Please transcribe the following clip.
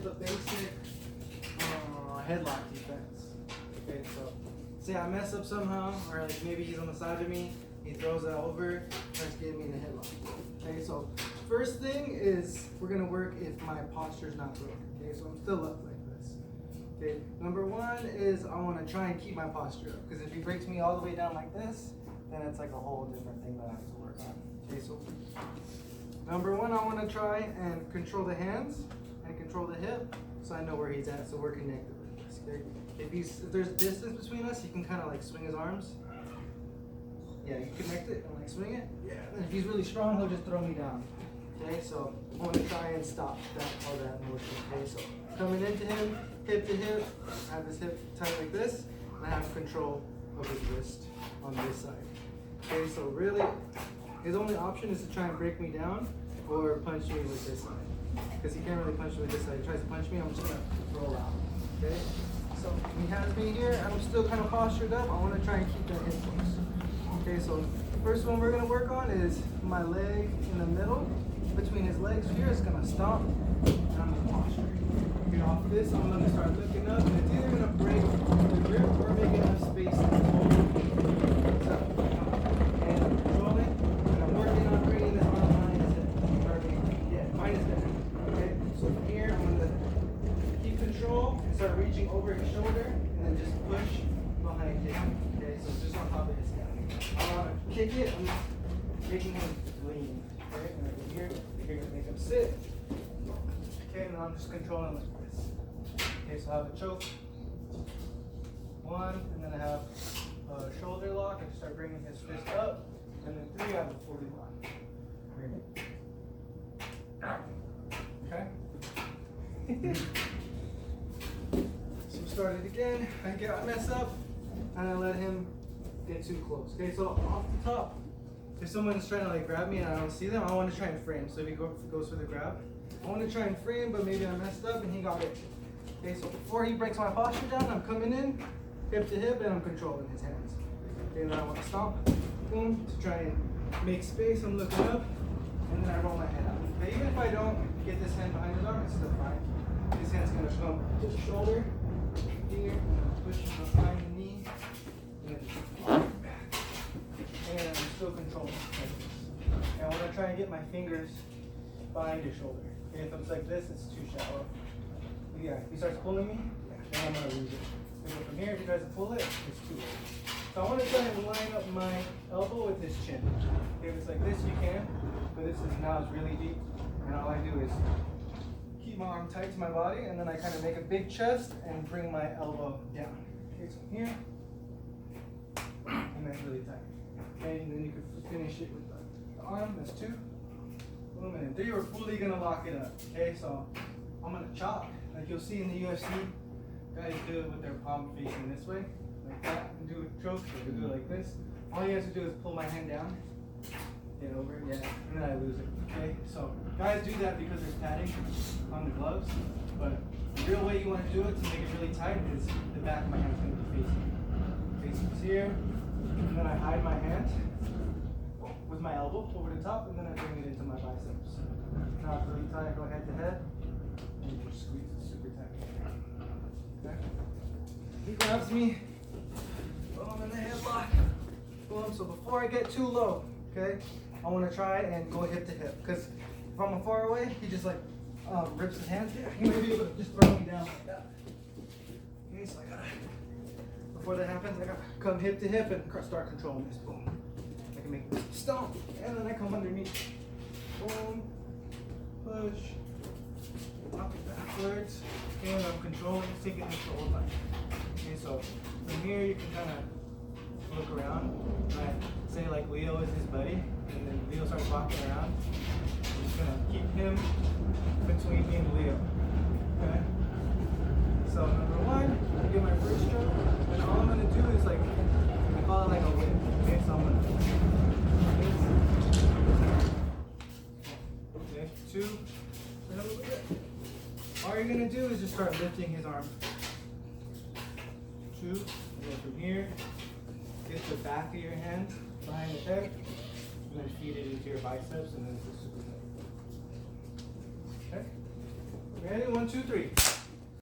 the basic headlock defense. Okay, so say I mess up somehow, or like maybe he's on the side of me, he throws that over, starts getting me in a headlock. Okay, so first thing is we're gonna work if my posture's not broken. Okay, so I'm still up like this. Okay, number one is I want to try and keep my posture up, because if he breaks me all the way down like this, then it's like a whole different thing that I have to work on. Okay, so number one, I want to try and control the hands and control the hip, so I know where he's at, so we're connected with this. Okay, if there's distance between us, he can kind of like swing his arms. Yeah, you connect it and like swing it. Yeah. And if he's really strong, he'll just throw me down. Okay, so I want to try and stop all that motion. Okay, so coming into him, hip to hip, have his hip tight like this, and I have control of his wrist on this side. Okay, so really, his only option is to try and break me down or punch me with this side. Because he can't really punch me with this side. He tries to punch me, I'm just gonna roll out. Okay, so he has me here, and I'm still kind of postured up. I want to try and keep that hip close. Okay, so the first one we're gonna work on is my leg in the middle. Between his legs here, it's gonna stomp, and I'm gonna posture. Get off this, I'm gonna start looking up, and it's either gonna break the grip or make enough space to hold. So, and I'm controlling, and I'm working on bringing this arm behind his head. Yeah, behind his head. Okay, so from here, I'm gonna keep control and start reaching over his shoulder, and then just push behind him. Okay, so just on top of his head. I want to kick it, I'm making him lean. Okay, and then here, you're going to make him sit. Okay, and I'm just controlling like this. Okay, so I have a choke. One, and then I have a shoulder lock. I just start bringing his fist up. And then three, I have a fully lock. Okay? So start it again. I mess up, and I let him get too close. Okay, so off the top, if someone's trying to like grab me and I don't see them, I want to try and frame. So if he goes for the grab, I want to try and frame, but maybe I messed up and he got it. Okay, so before he breaks my posture down, I'm coming in, hip to hip, and I'm controlling his hands. Okay, and then I want to stomp, boom, to try and make space. I'm looking up, and then I roll my head out. Okay, even if I don't get this hand behind his arm, it's still fine. This hand's gonna come to the shoulder, here, and push behind the knee, and then back. And I'm still controlling like this. And I want to try and get my fingers behind his shoulder. Okay, if it's like this, it's too shallow. Yeah, if he starts pulling me, then I'm going to lose it. So from here, if he tries to pull it, it's too late. So I want to try and line up my elbow with his chin. Okay, if it's like this, you can, but this is now it's really deep. And all I do is keep my arm tight to my body, and then I kind of make a big chest and bring my elbow down. Okay, so here, and that's really tight. Okay, and then you can finish it with the arm, that's two. Boom, and then three, we're fully gonna lock it up. Okay, so I'm gonna chop. Like you'll see in the UFC, guys do it with their palm facing this way, like that, and do a choke, or do it like this. All you have to do is pull my hand down, get over, yeah, and then I lose it. Okay, so guys do that because there's padding on the gloves, but the real way you want to do it to make it really tight is the back of my hand's gonna be facing here, and then I hide my hand with my elbow over the top, and then I bring it into my biceps. Now it's really tight, I go head to head, and you just squeeze it super tight. Okay? He grabs me, boom, in the headlock, boom. So before I get too low, okay, I want to try and go hip to hip, because if I'm far away, he just like rips his hands. Yeah, he might be able to just throw me down like that. Okay, so I gotta, before that happens, I gotta come hip to hip and start controlling this. Boom. I can make this stomp, and then I come underneath. Boom, push, up and backwards, and I'm controlling, taking this the whole time. Okay, so from here you can kind of look around, right? Say like Leo is his buddy, and then Leo starts walking around. I'm just gonna keep him between me and Leo. Okay? So number one, I get my first stroke, and all I'm gonna do is like, I call it like a whip. Okay, so I'm gonna okay, two, and over here. All you're gonna do is just start lifting his arm. Two, and then from here, get the back of your hand behind the head, and then feed it into your biceps, and then it's a super tight. Okay? Ready? 1, 2, 3.